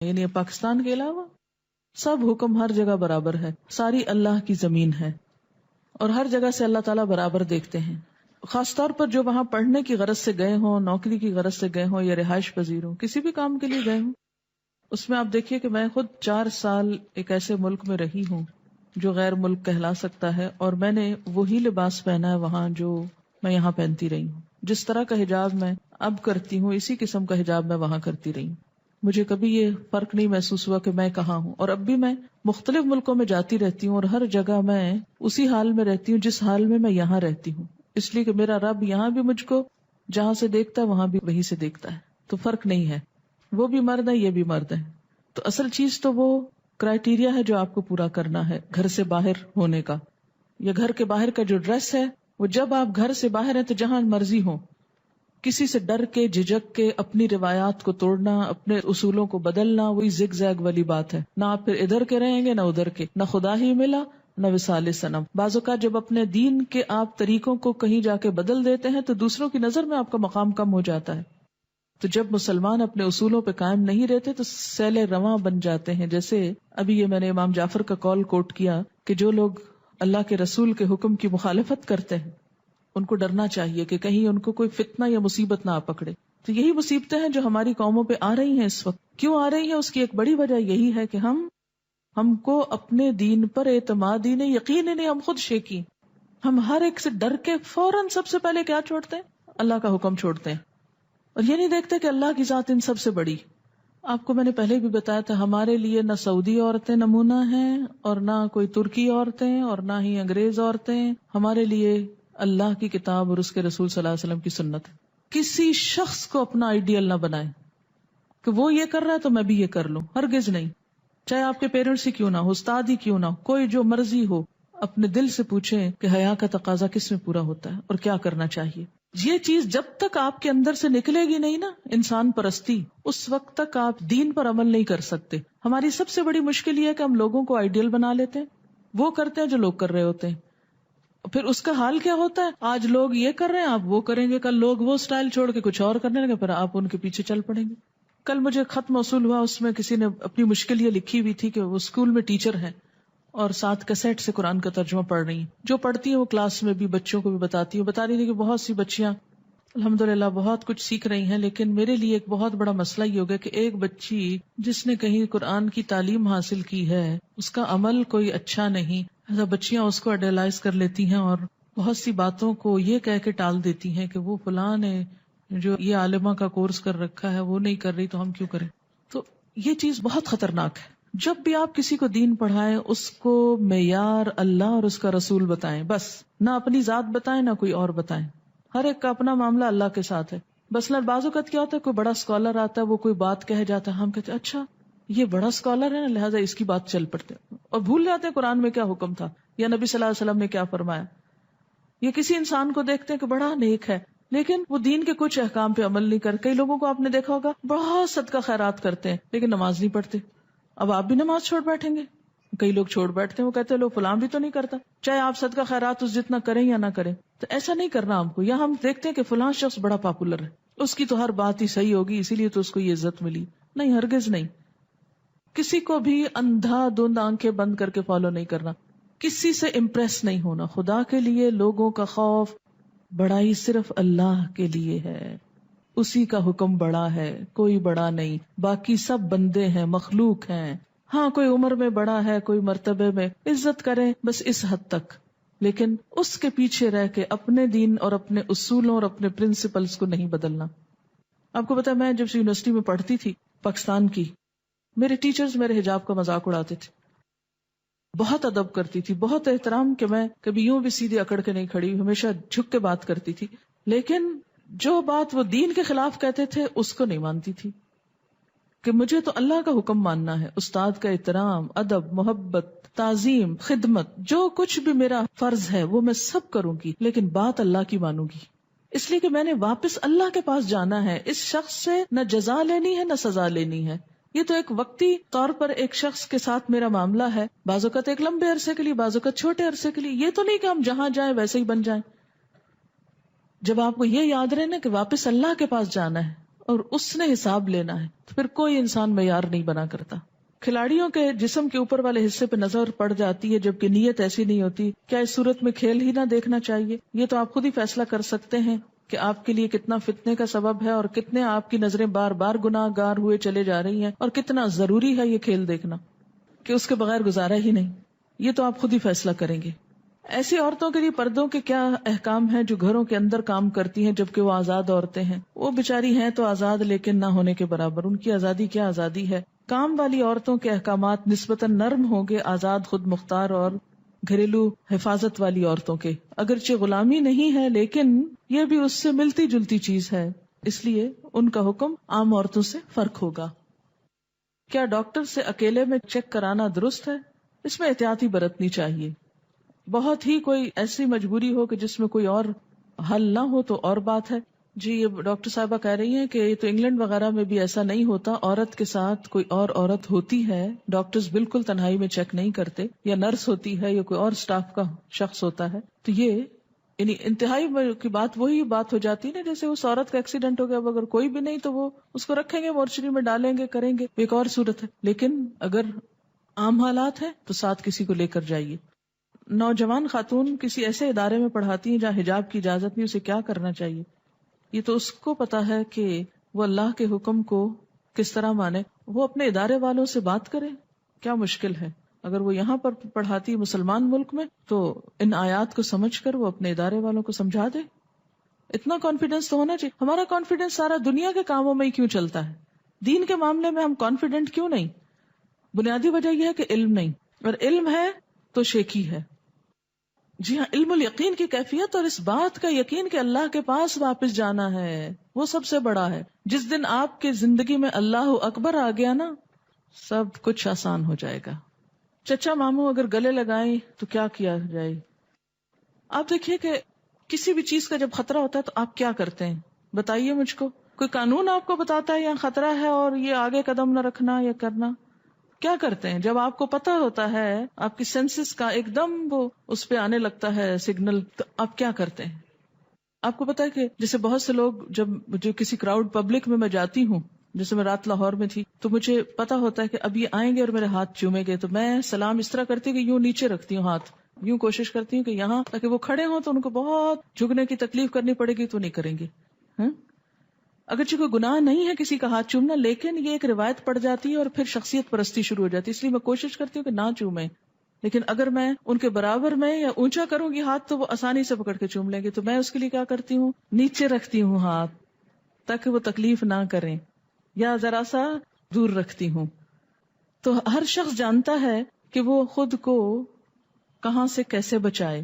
یعنی پاکستان کے علاوہ سب حکم ہر جگہ برابر ہے، ساری اللہ کی زمین ہے اور ہر جگہ سے اللہ تعالیٰ برابر دیکھتے ہیں. خاص طور پر جو وہاں پڑھنے کی غرض سے گئے ہوں، نوکری کی غرض سے گئے ہوں یا رہائش پذیر ہوں، کسی بھی کام کے لیے گئے ہوں. اس میں آپ دیکھیے کہ میں خود 4 سال ایک ایسے ملک میں رہی ہوں جو غیر ملک کہلا سکتا ہے، اور میں نے وہی لباس پہنا ہے وہاں جو میں یہاں پہنتی رہی ہوں. جس طرح کا حجاب میں اب کرتی ہوں اسی قسم کا حجاب میں وہاں کرتی رہی ہوں. مجھے کبھی یہ فرق نہیں محسوس ہوا کہ میں کہاں ہوں. اور اب بھی میں مختلف ملکوں میں جاتی رہتی ہوں اور ہر جگہ میں اسی حال میں رہتی ہوں جس حال میں یہاں رہتی ہوں، اس لیے کہ میرا رب یہاں بھی مجھ کو جہاں سے دیکھتا ہے وہاں بھی وہی سے دیکھتا ہے. تو فرق نہیں ہے، وہ بھی مرد ہے یہ بھی مرد ہے. تو اصل چیز تو وہ کرائیٹیریا ہے جو آپ کو پورا کرنا ہے گھر سے باہر ہونے کا، یا گھر کے باہر کا جو ڈریس ہے وہ جب آپ گھر سے باہر ہیں تو جہاں مرضی ہو، کسی سے ڈر کے جھجک کے اپنی روایات کو توڑنا، اپنے اصولوں کو بدلنا، وہی زگ زیگ والی بات ہے. نہ آپ پھر ادھر کے رہیں گے نہ ادھر کے، نہ خدا ہی ملا نہ وصال صنم. بعض اوقات جب اپنے دین کے آپ طریقوں کو کہیں جا کے بدل دیتے ہیں تو دوسروں کی نظر میں آپ کا مقام کم ہو جاتا ہے. تو جب مسلمان اپنے اصولوں پہ قائم نہیں رہتے تو سیل رواں بن جاتے ہیں. جیسے ابھی یہ میں نے امام جعفر کا قول کوٹ کیا کہ جو لوگ اللہ کے رسول کے حکم کی مخالفت کرتے ہیں ان کو ڈرنا چاہیے کہ کہیں ان کو کوئی فتنہ یا مصیبت نہ آ پکڑے. تو یہی مصیبتیں ہیں جو ہماری قوموں پہ آ رہی ہیں اس وقت. کیوں آ رہی ہیں؟ اس کی ایک بڑی وجہ یہی ہے کہ ہم کو اپنے دین پر اعتماد ہی نہیں، یقین ہی نہیں، ہم خود شیکی. ہم ہر ایک سے ڈر کے فوراً سب سے پہلے کیا چھوڑتے ہیں؟ اللہ کا حکم چھوڑتے ہیں، اور یہ نہیں دیکھتے کہ اللہ کی ذات ان سب سے بڑی. آپ کو میں نے پہلے بھی بتایا تھا ہمارے لیے نہ سعودی عورتیں نمونہ ہیں اور نہ کوئی ترکی عورتیں اور نہ ہی انگریز عورتیں. ہمارے لیے اللہ کی کتاب اور اس کے رسول صلی اللہ علیہ وسلم کی سنت. کسی شخص کو اپنا آئیڈیل نہ بنائیں کہ وہ یہ کر رہا ہے تو میں بھی یہ کر لوں، ہرگز نہیں. چاہے آپ کے پیرنٹس ہی کیوں نہ ہو، استاد ہی کیوں نہ ہو، کوئی جو مرضی ہو، اپنے دل سے پوچھیں کہ حیا کا تقاضا کس میں پورا ہوتا ہے اور کیا کرنا چاہیے. یہ چیز جب تک آپ کے اندر سے نکلے گی نہیں نا، انسان پرستی، اس وقت تک آپ دین پر عمل نہیں کر سکتے. ہماری سب سے بڑی مشکل یہ ہے کہ ہم لوگوں کو آئیڈیل بنا لیتے ہیں، وہ کرتے ہیں جو لوگ کر رہے ہوتے ہیں. پھر اس کا حال کیا ہوتا ہے؟ آج لوگ یہ کر رہے ہیں آپ وہ کریں گے، کل لوگ وہ سٹائل چھوڑ کے کچھ اور کرنے لگے، پھر آپ ان کے پیچھے چل پڑیں گے. کل مجھے خط موصول ہوا، اس میں کسی نے اپنی مشکل یہ لکھی ہوئی تھی کہ وہ اسکول میں ٹیچر ہیں اور ساتھ کیسٹ سے قرآن کا ترجمہ پڑھ رہی ہیں. جو پڑھتی ہیں وہ کلاس میں بھی بچوں کو بھی بتا رہی تھی کہ بہت سی بچیاں الحمدللہ بہت کچھ سیکھ رہی ہیں، لیکن میرے لیے ایک بہت بڑا مسئلہ یہ ہو گیا کہ ایک بچی جس نے کہیں قرآن کی تعلیم حاصل کی ہے اس کا عمل کوئی اچھا نہیں. ایسا بچیاں اس کو آئیڈیلائز کر لیتی ہیں اور بہت سی باتوں کو یہ کہہ کے ٹال دیتی ہیں کہ وہ فلاں نے جو یہ عالمہ کا کورس کر رکھا ہے وہ نہیں کر رہی تو ہم کیوں کریں. تو یہ چیز بہت خطرناک ہے. جب بھی آپ کسی کو دین پڑھائیں اس کو معیار اللہ اور اس کا رسول بتائیں، بس نہ اپنی ذات بتائیں نہ کوئی اور بتائیں. ہر ایک کا اپنا معاملہ اللہ کے ساتھ ہے. بس بعض اوقات کیا ہوتا ہے کوئی بڑا اسکالر آتا ہے، وہ کوئی بات کہہ جاتا ہے، ہم کہتے ہیں اچھا یہ بڑا اسکالر ہے نا لہٰذا اس کی بات چل پڑتے ہیں، اور بھول جاتے ہیں قرآن میں کیا حکم تھا یا نبی صلی اللہ علیہ وسلم نے کیا فرمایا. یہ کسی انسان کو دیکھتے ہیں کہ بڑا نیک ہے لیکن وہ دین کے کچھ احکام پہ عمل نہیں کر. کئی لوگوں کو آپ نے دیکھا ہوگا بہت صدقہ خیرات کرتے ہیں لیکن نماز نہیں پڑھتے. اب آپ بھی نماز چھوڑ بیٹھیں گے؟ کئی لوگ چھوڑ بیٹھتے ہیں، وہ کہتے ہیں لوگ فلاں بھی تو نہیں کرتا، چاہے آپ صدقہ خیرات اس جتنا کریں یا نہ کریں. تو ایسا نہیں کرنا ہم کو. یا ہم دیکھتے ہیں کہ فلاں شخص بڑا پاپولر ہے، اس کی تو ہر بات ہی صحیح ہوگی اسی لیے تو اس کو یہ عزت ملی. نہیں، ہرگز نہیں. کسی کو بھی اندھا دھند آنکھیں بند کر کے فالو نہیں کرنا، کسی سے امپریس نہیں ہونا. خدا کے لیے لوگوں کا خوف بڑائی صرف اللہ کے لیے ہے، اسی کا حکم بڑا ہے، کوئی بڑا نہیں. باقی سب بندے ہیں، مخلوق ہیں. ہاں کوئی عمر میں بڑا ہے، کوئی مرتبے میں، عزت کریں بس اس حد تک، لیکن اس کے پیچھے رہ کے اپنے دین اور اپنے اصولوں اور اپنے پرنسپلز کو نہیں بدلنا. آپ کو پتا میں جب یونیورسٹی میں پڑھتی تھی پاکستان کی، میرے ٹیچرز میرے حجاب کا مذاق اڑاتے تھے. بہت ادب کرتی تھی، بہت احترام، کہ میں کبھی یوں بھی سیدھے اکڑ کے نہیں کھڑی، ہمیشہ جھک کے بات کرتی تھی. لیکن جو بات وہ دین کے خلاف کہتے تھے اس کو نہیں مانتی تھی، کہ مجھے تو اللہ کا حکم ماننا ہے. استاد کا احترام، ادب، محبت، تعظیم، خدمت، جو کچھ بھی میرا فرض ہے وہ میں سب کروں گی، لیکن بات اللہ کی مانوں گی. اس لیے کہ میں نے واپس اللہ کے پاس جانا ہے. اس شخص سے نہ جزا لینی ہے نہ سزا لینی ہے. یہ تو ایک وقتی طور پر ایک شخص کے ساتھ میرا معاملہ ہے، بعض اوقات ایک لمبے عرصے کے لیے، بعض اوقات چھوٹے عرصے کے لیے. یہ تو نہیں کہ ہم جہاں جائیں ویسے ہی بن جائیں. جب آپ کو یہ یاد رہے نا کہ واپس اللہ کے پاس جانا ہے اور اس نے حساب لینا ہے، تو پھر کوئی انسان معیار نہیں بنا کرتا. کھلاڑیوں کے جسم کے اوپر والے حصے پہ نظر پڑ جاتی ہے جبکہ نیت ایسی نہیں ہوتی. کیا اس صورت میں کھیل ہی نہ دیکھنا چاہیے؟ یہ تو آپ خود ہی فیصلہ کر سکتے ہیں کہ آپ کے لیے کتنا فتنے کا سبب ہے اور کتنے آپ کی نظریں بار بار گناہ گار ہوئے چلے جا رہی ہیں، اور کتنا ضروری ہے یہ کھیل دیکھنا کہ اس کے بغیر گزارا ہی نہیں. یہ تو آپ خود ہی فیصلہ کریں گے. ایسی عورتوں کے لیے پردوں کے کیا احکام ہیں جو گھروں کے اندر کام کرتی ہیں جبکہ وہ آزاد عورتیں ہیں؟ وہ بیچاری ہیں تو آزاد لیکن نہ ہونے کے برابر. ان کی آزادی کیا آزادی ہے. کام والی عورتوں کے احکامات نسبتاً نرم ہوں گے آزاد خود مختار اور گھریلو حفاظت والی عورتوں کے. اگرچہ غلامی نہیں ہے لیکن یہ بھی اس سے ملتی جلتی چیز ہے، اس لیے ان کا حکم عام عورتوں سے فرق ہوگا. کیا ڈاکٹر سے اکیلے میں چیک کرانا درست ہے؟ اس میں احتیاطی برتنی چاہیے. بہت ہی کوئی ایسی مجبوری ہو کہ جس میں کوئی اور حل نہ ہو تو اور بات ہے. جی یہ ڈاکٹر صاحبہ کہہ رہی ہیں کہ یہ تو انگلینڈ وغیرہ میں بھی ایسا نہیں ہوتا، عورت کے ساتھ کوئی اور عورت ہوتی ہے، ڈاکٹرز بالکل تنہائی میں چیک نہیں کرتے، یا نرس ہوتی ہے یا کوئی اور سٹاف کا شخص ہوتا ہے. تو یہ یعنی انتہائی کی بات وہی بات ہو جاتی ہے نا، جیسے اس عورت کا ایکسیڈنٹ ہو گیا، اگر کوئی بھی نہیں تو وہ اس کو رکھیں گے مورچری میں ڈالیں گے کریں گے، ایک اور صورت ہے. لیکن اگر عام حالات ہیں تو ساتھ کسی کو لے کر جائیے. نوجوان خاتون کسی ایسے ادارے میں پڑھاتی ہیں جہاں حجاب کی اجازت نہیں، اسے کیا کرنا چاہیے؟ یہ تو اس کو پتا ہے کہ وہ اللہ کے حکم کو کس طرح مانے. وہ اپنے ادارے والوں سے بات کرے، کیا مشکل ہے؟ اگر وہ یہاں پر پڑھاتی مسلمان ملک میں تو ان آیات کو سمجھ کر وہ اپنے ادارے والوں کو سمجھا دے. اتنا کانفیڈینس تو ہونا چاہیے. ہمارا کانفیڈینس سارا دنیا کے کاموں میں ہی کیوں چلتا ہے، دین کے معاملے میں ہم کانفیڈنٹ کیوں نہیں؟ بنیادی وجہ یہ ہے کہ علم نہیں، اور علم ہے تو شیکی ہے. جی ہاں، علم الیقین کی کیفیت اور اس بات کا یقین کہ اللہ کے پاس واپس جانا ہے وہ سب سے بڑا ہے. جس دن آپ کی زندگی میں اللہ اکبر آ گیا نا، سب کچھ آسان ہو جائے گا. چچا ماموں اگر گلے لگائیں تو کیا کیا جائے؟ آپ دیکھیے کہ کسی بھی چیز کا جب خطرہ ہوتا ہے تو آپ کیا کرتے ہیں؟ بتائیے مجھ کو. کوئی قانون آپ کو بتاتا ہے یہاں خطرہ ہے اور یہ آگے قدم نہ رکھنا یا کرنا؟ کیا کرتے ہیں جب آپ کو پتا ہوتا ہے، آپ کی سینسز کا ایک دم وہ اس پہ آنے لگتا ہے سگنل، تو آپ کیا کرتے ہیں؟ آپ کو پتا ہے کہ جیسے بہت سے لوگ جب جو کسی کراؤڈ پبلک میں جاتی ہوں، جیسے میں رات لاہور میں تھی، تو مجھے پتا ہوتا ہے کہ اب یہ آئیں گے اور میرے ہاتھ چومیں گے، تو میں سلام اس طرح کرتی ہوں کہ یوں نیچے رکھتی ہوں ہاتھ، یوں کوشش کرتی ہوں کہ یہاں تاکہ وہ کھڑے ہوں تو ان کو بہت جھکنے کی تکلیف کرنی پڑے گی تو نہیں کریں گے. اگرچہ کوئی گناہ نہیں ہے کسی کا ہاتھ چومنا، لیکن یہ ایک روایت پڑ جاتی ہے اور پھر شخصیت پرستی شروع ہو جاتی ہے، اس لیے میں کوشش کرتی ہوں کہ نہ چومیں. لیکن اگر میں ان کے برابر میں یا اونچا کروں گی ہاتھ تو وہ آسانی سے پکڑ کے چوم لیں گے، تو میں اس کے لیے کیا کرتی ہوں، نیچے رکھتی ہوں ہاتھ تاکہ وہ تکلیف نہ کریں، یا ذرا سا دور رکھتی ہوں. تو ہر شخص جانتا ہے کہ وہ خود کو کہاں سے کیسے بچائے.